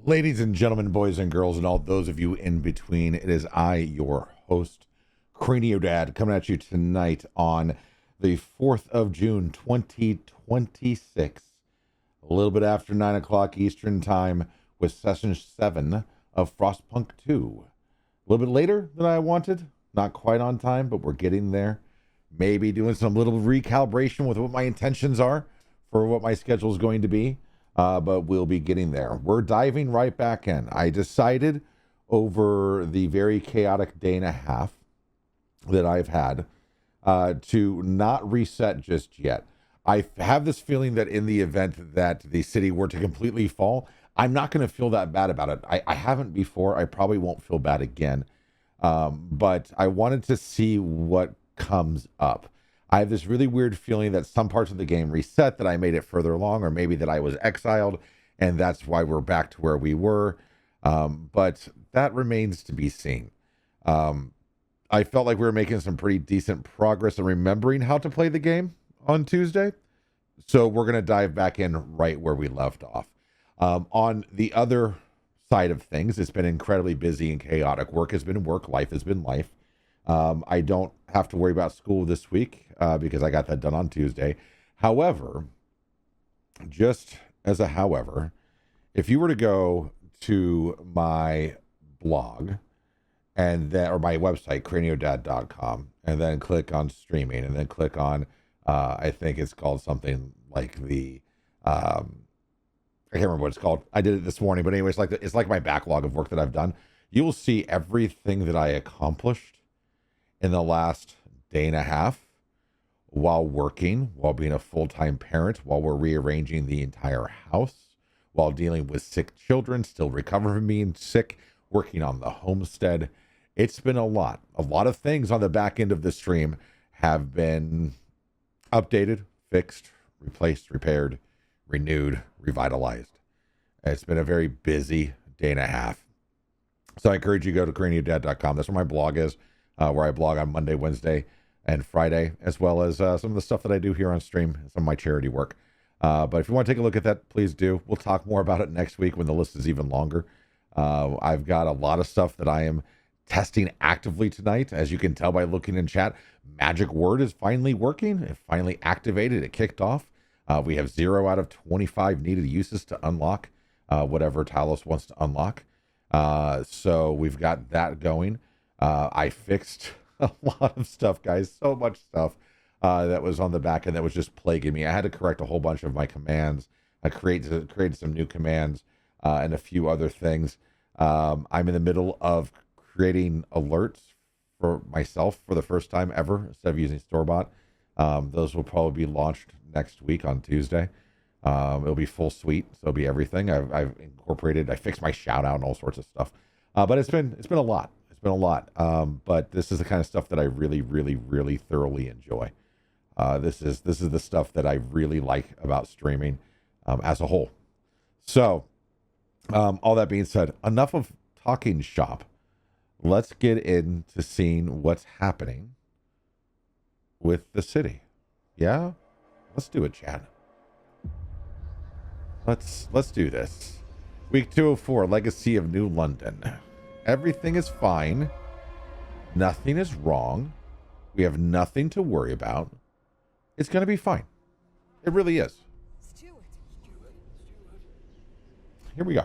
Ladies and gentlemen, boys and girls, and all those of you in between, it is I, your host, CranioDad, coming at you tonight on the 4th of June, 2026, a little bit after 9 o'clock Eastern Time, with Session 7 of Frostpunk 2. A little bit later than I wanted, not quite on time, but we're getting there. Maybe doing some little recalibration with what my intentions are for what my schedule is going to be. But we'll be getting there. We're diving right back in. I decided over the very chaotic day and a half that I've had to not reset just yet. I have this feeling that in the event that the city were to completely fall, I'm not going to feel that bad about it. I haven't before. I probably won't feel bad again. But I wanted to see what comes up. I have this really weird feeling that some parts of the game reset, that I made it further along, or maybe that I was exiled, and that's why we're back to where we were. But that remains to be seen. I felt like we were making some pretty decent progress in remembering how to play the game on Tuesday. So we're going to dive back in right where we left off. On the other side of things, it's been incredibly busy and chaotic. Work has been work, life has been life. I don't have to worry about school this week because I got that done on Tuesday. However, just as a however, if you were to go to my blog and then, or my website, CranioDad.com, and then click on streaming, and then click on, I think it's called something like the, I can't remember what it's called. I did it this morning, but anyway, it's like my backlog of work that I've done. You will see everything that I accomplished in the last day and a half while working, while being a full-time parent, while we're rearranging the entire house, while dealing with sick children, still recovering from being sick, working on the homestead. It's been a lot. A lot of things on the back end of the stream have been updated, fixed, replaced, repaired, renewed, revitalized. It's been a very busy day and a half. So I encourage you to go to CranioDad.com. That's where my blog is. Where I blog on Monday, Wednesday, and Friday, as well as some of the stuff that I do here on stream, some of my charity work. But if you want to take a look at that, please do. We'll talk more about it next week when the list is even longer. I've got a lot of stuff that I am testing actively tonight. As you can tell by looking in chat, Magic Word is finally working. It finally activated. It kicked off. We have 0 out of 25 needed uses to unlock whatever Talos wants to unlock. So we've got that going. I fixed a lot of stuff, guys. So much stuff that was on the back end that was just plaguing me. I had to correct a whole bunch of my commands. I created some new commands and a few other things. I'm in the middle of creating alerts for myself for the first time ever instead of using store-bought. Those will probably be launched next week on Tuesday. It'll be full suite, so it'll be everything. I've incorporated. I fixed my shout out and all sorts of stuff. But it's been a lot. Been a lot, but this is the kind of stuff that I really, really, really thoroughly enjoy. This is the stuff that I really like about streaming as a whole. So, all that being said, enough of talking shop. Let's get into seeing what's happening with the city. Yeah, let's do it, Chad. Let's do this. Week 204, Legacy of New London. Everything is fine. Nothing is wrong. We have nothing to worry about. It's going to be fine. It really is. Here we go.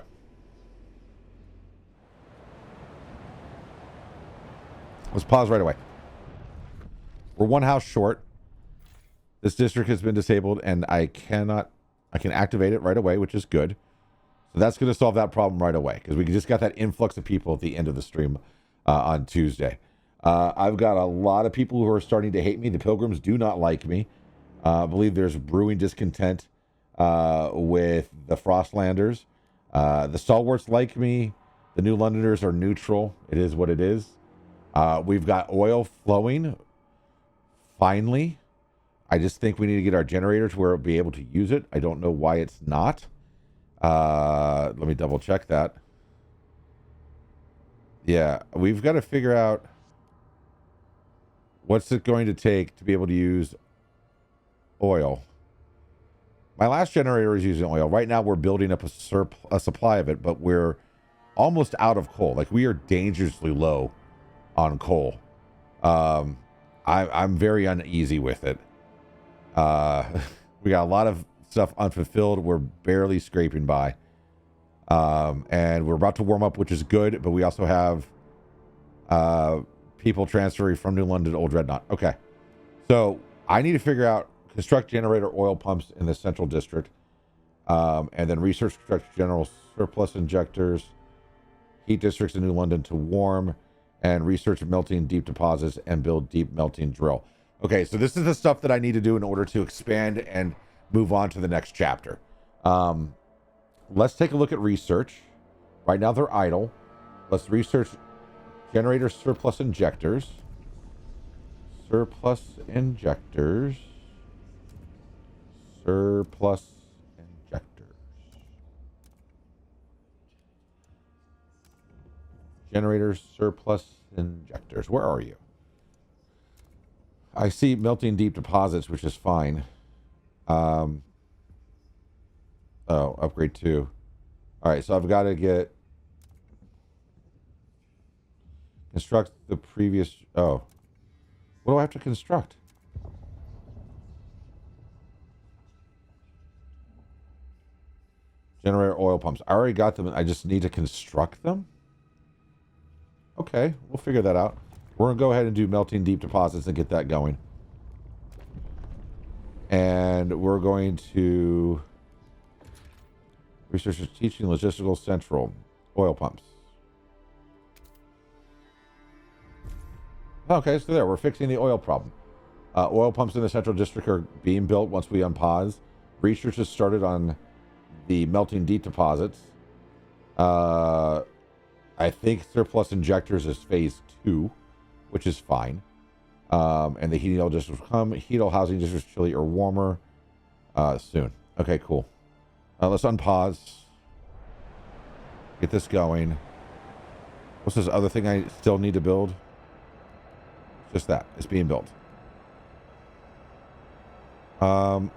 Let's pause right away. We're one house short. This district has been disabled, and I can activate it right away, which is good. So that's going to solve that problem right away, because we just got that influx of people at the end of the stream on Tuesday. I've got a lot of people who are starting to hate me. The Pilgrims do not like me. I believe there's brewing discontent with the Frostlanders. The Stalwarts like me. The New Londoners are neutral. It is what it is. We've got oil flowing. Finally. I just think we need to get our generator to where we'll be able to use it. I don't know why it's not. Let me double check that. Yeah, we've got to figure out what's it going to take to be able to use oil. My last generator is using oil. Right now, we're building up a supply of it, but we're almost out of coal. Like, we are dangerously low on coal. I'm very uneasy with it. We got a lot of stuff unfulfilled. We're barely scraping by. And we're about to warm up, which is good, but we also have people transferring from New London to Old Dreadnought. Okay. So I need to figure out, construct generator oil pumps in the central district, and then research construct general surplus injectors, heat districts in New London to warm, and research melting deep deposits and build deep melting drill. Okay, so this is the stuff that I need to do in order to expand and move on to the next chapter. Let's take a look at research. Right now they're idle. Let's research generator surplus injectors. Surplus injectors. Surplus injectors. Generators surplus injectors. Where are you? I see melting deep deposits, which is fine. Oh, upgrade 2. All right, so I've got to get... Construct the previous... Oh. What do I have to construct? Generator oil pumps. I already got them. I just need to construct them? Okay, we'll figure that out. We're going to go ahead and do melting deep deposits and get that going. And we're going to research teaching logistical central oil pumps. Okay, so there, we're fixing the oil problem. Oil pumps in the central district are being built once we unpause. Research has started on the melting deep deposits. I think surplus injectors is phase 2, which is fine. And the heating oil districts will come. Heat oil housing districts, chilly or warmer, soon. Okay, cool. Let's unpause. Get this going. What's this other thing I still need to build? Just that. It's being built. All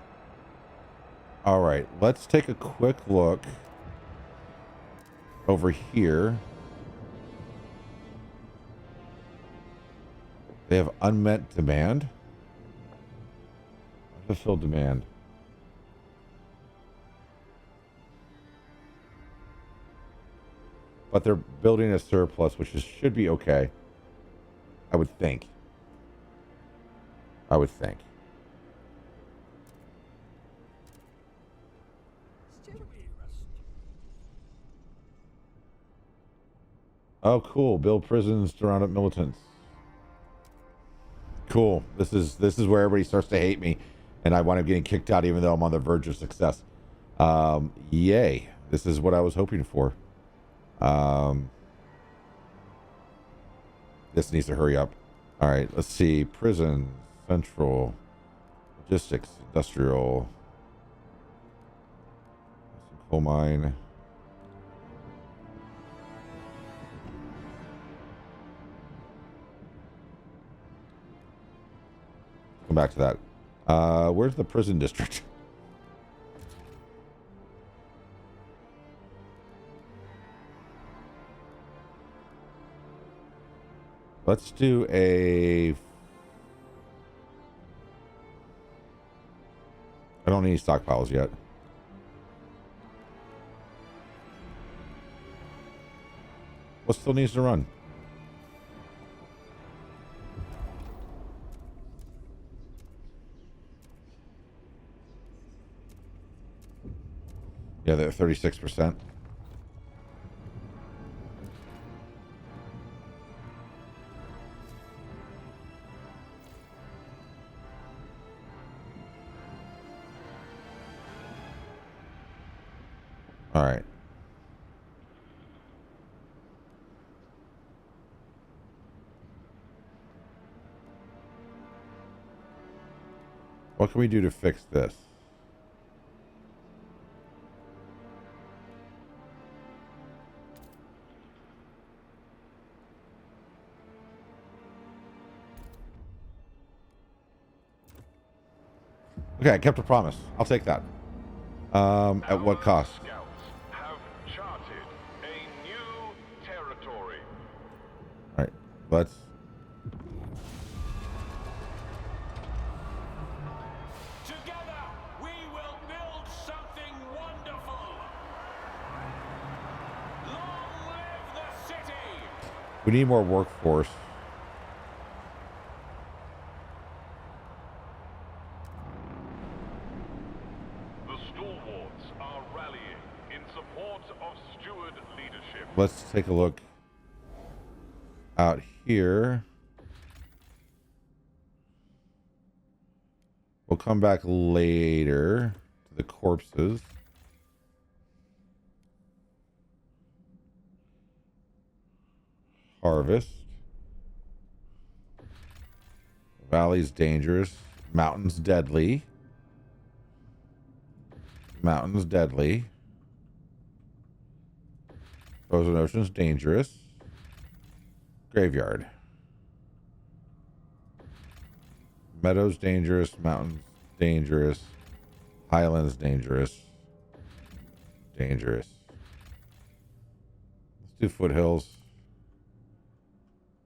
right. Let's take a quick look over here. They have unmet demand. Unfulfilled demand. But they're building a surplus, which should be okay. I would think. Oh, cool. Build prisons to round up militants. Cool. This is where everybody starts to hate me, and I wind up getting kicked out even though I'm on the verge of success. Yay. This is what I was hoping for. This needs to hurry up. All right, let's see. Prison, central, logistics, industrial, coal mine. Come back to that. Where's the prison district? Let's do a... I don't need any stockpiles yet. What still needs to run? Yeah, they're 36%. All right. What can we do to fix this? Okay, I kept a promise. I'll take that. At what cost? Scouts have charted a new territory. All right, let's. Together, we will build something wonderful. Long live the city! We need more workforce. The stalwarts are rallying in support of steward leadership. Let's take a look out here. We'll come back later to the corpses. Harvest. Valley's dangerous. Mountain's deadly. Mountain's deadly. Frozen Ocean's dangerous. Graveyard. Meadows dangerous. Mountains dangerous. Highlands dangerous. Dangerous. Let's do foothills.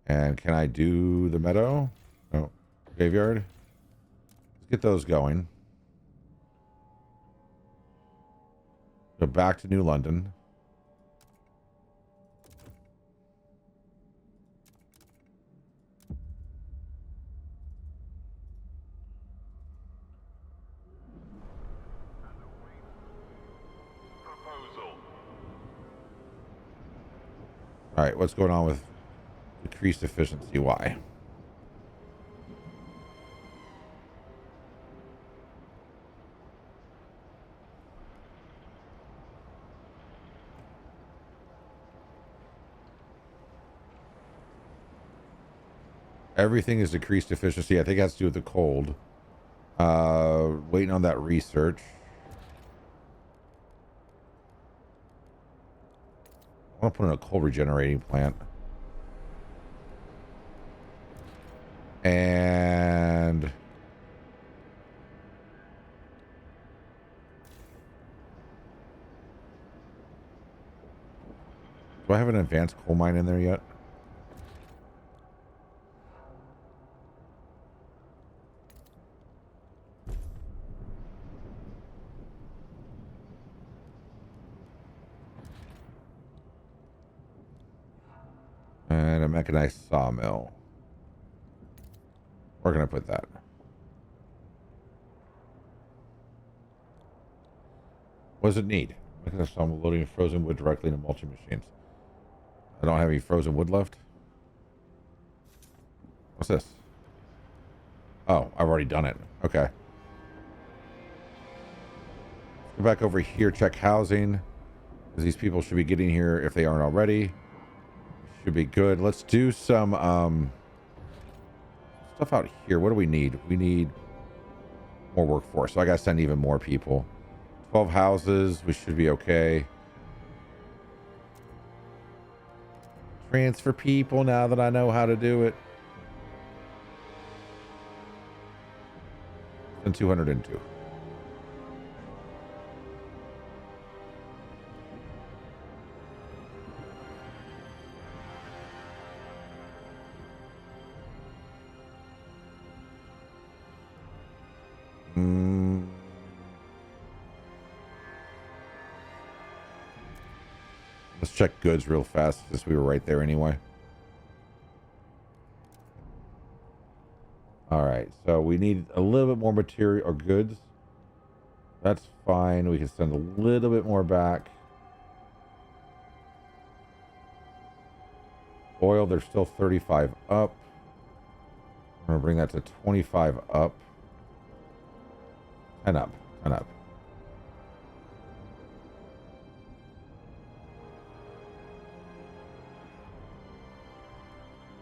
And can I do the meadow? No. Graveyard. Let's get those going. Go back to New London. All right, what's going on with decreased efficiency? Why? Everything is decreased efficiency. I think it has to do with the cold. Waiting on that research. I want to put in a coal regenerating plant. And do I have an advanced coal mine in there yet? And a mechanized sawmill. Where can I put that? What does it need? Mechanized sawmill loading frozen wood directly into mulching machines. I don't have any frozen wood left. What's this? Oh, I've already done it. Okay. Go back over here, check housing. Because these people should be getting here if they aren't already. Should be good. Let's do some stuff out here. What do we need? We need more workforce. So I gotta send even more people. 12 houses. We should be okay. Transfer people now that I know how to do it. And 202. Let's check goods real fast since we were right there anyway. All right, so we need a little bit more material or goods. That's fine. We can send a little bit more back. Oil, there's still 35 up. I'm going to bring that to 25 up. 10 up. 10 up.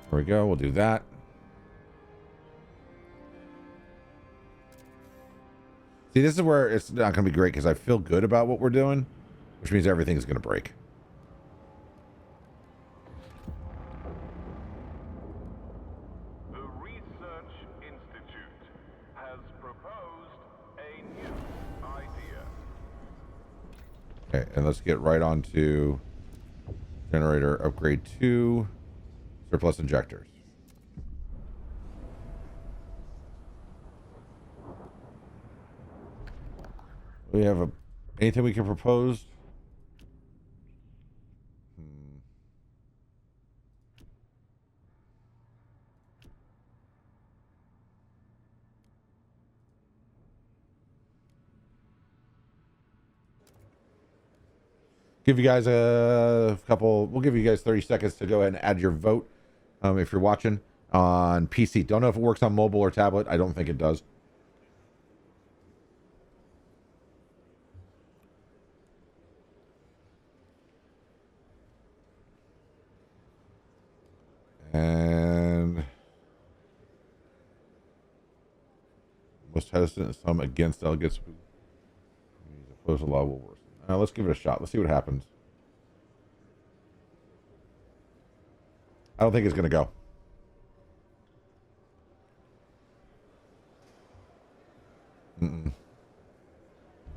There we go. We'll do that. See, this is where it's not going to be great because I feel good about what we're doing, which means everything's going to break. The Research Institute has proposed a new idea. And let's get right on to generator upgrade 2, surplus injectors. We have anything we can propose? Give you guys a couple. We'll give you guys 30 seconds to go ahead and add your vote. If you're watching on PC, don't know if it works on mobile or tablet. I don't think it does. And most hesitant, some against delegates. Opposed to law will worsen. Let's give it a shot. Let's see what happens. I don't think it's going to go. Mm-mm.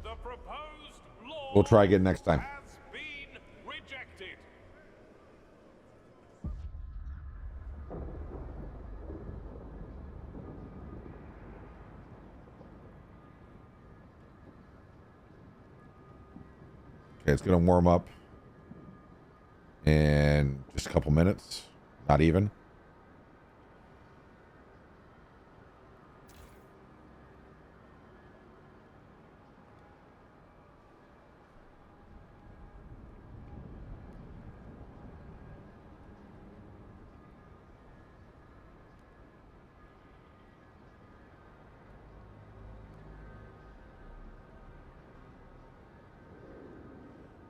The proposed law We'll try again next time. has been rejected. Okay, it's going to warm up in just a couple minutes. Not even.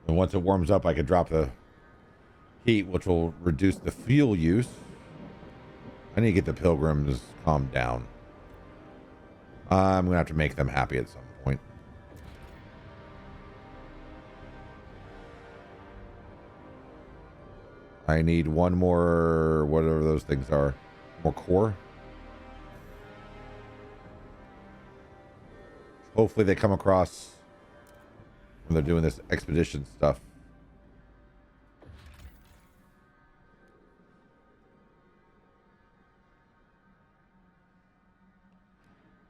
And once it warms up, I could drop the heat, which will reduce the fuel use. I need to get the pilgrims calmed down. I'm going to have to make them happy at some point. I need one more, whatever those things are, more core. Hopefully they come across when they're doing this expedition stuff.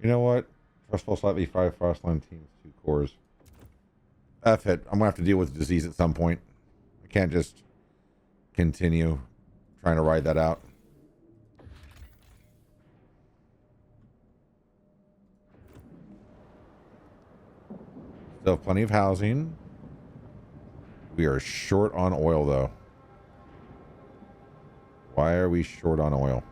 You know what? Frostfall slightly 5 Frostline teams, 2 cores. F it. I'm going to have to deal with disease at some point. I can't just continue trying to ride that out. Still have plenty of housing. We are short on oil, though. Why are we short on oil?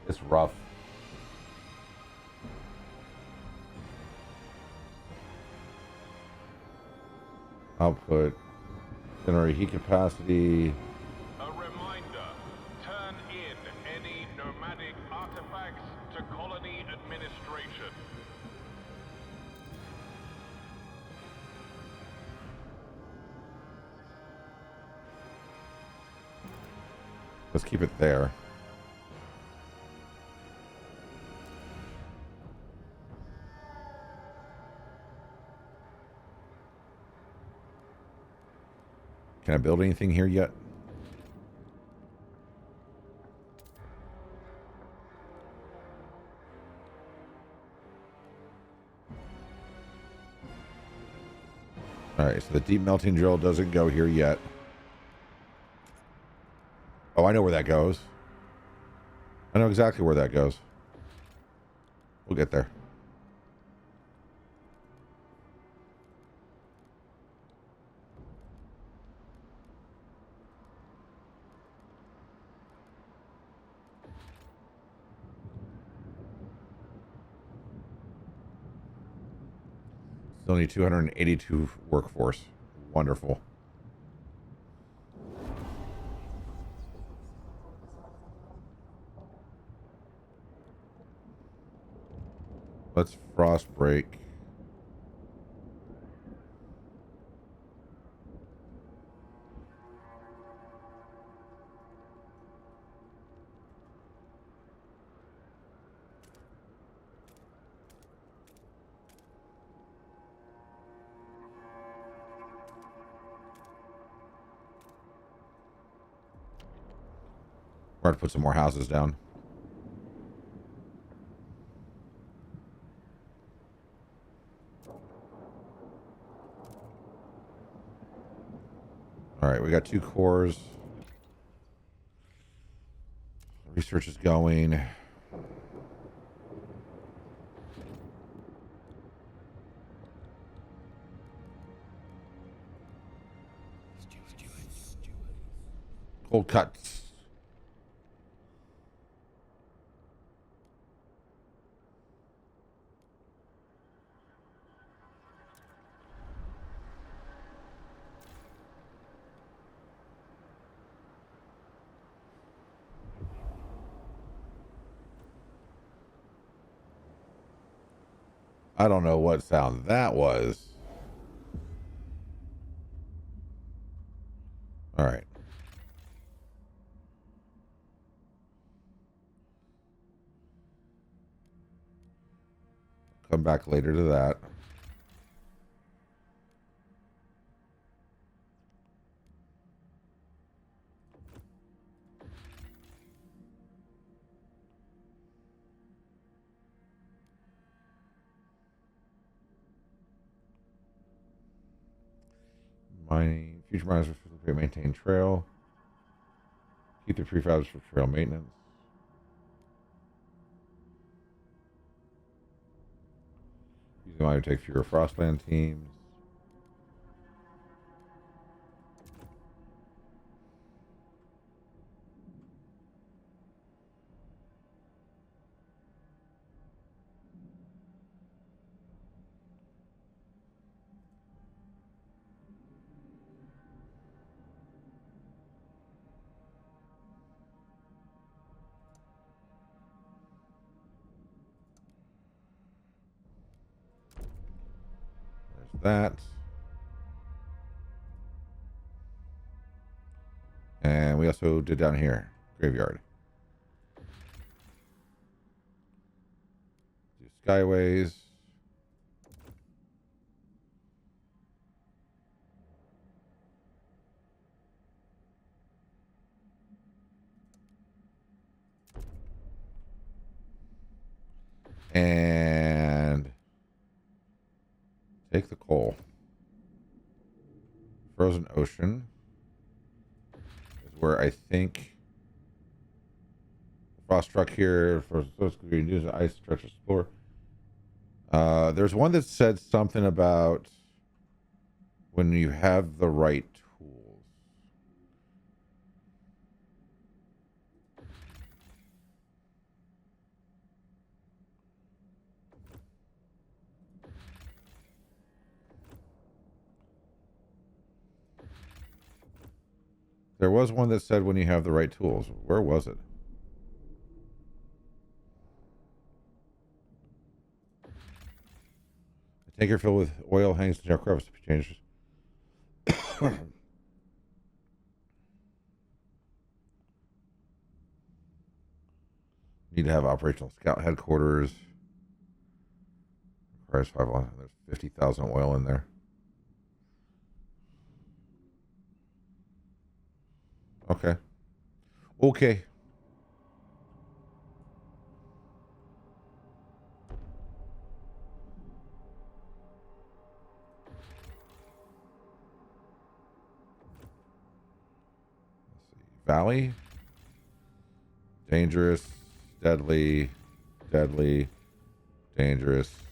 It's rough. Output, generate heat capacity. A reminder, turn in any nomadic artifacts to colony administration. Let's keep it there. Can I build anything here yet? Alright, so the deep melting drill doesn't go here yet. Oh, I know where that goes. I know exactly where that goes. We'll get there. Still need 282 workforce. Wonderful. Let's frost break. We're going to put some more houses down. All right, we got 2 cores. Research is going. Cold cuts. I don't know what sound that was. All right. Come back later to that. Mining, future miners will facilitate maintain trail. Keep the prefabs for trail maintenance. Use the miner to take fewer Frostland teams. That. And we also did down here, graveyard. Do skyways. And take the coal. Frozen Ocean is where I think the frost truck here for supposed to be used ice stretch explorer. There's one that said something about when you have the right tools. There was one that said when you have the right tools. Where was it? A tanker filled with oil hangs in our crevice. Changes. Need to have operational scout headquarters. Requires 5. There's 50,000 oil in there. Okay. Okay. Let's see. Valley. Dangerous. Deadly. Deadly. Dangerous.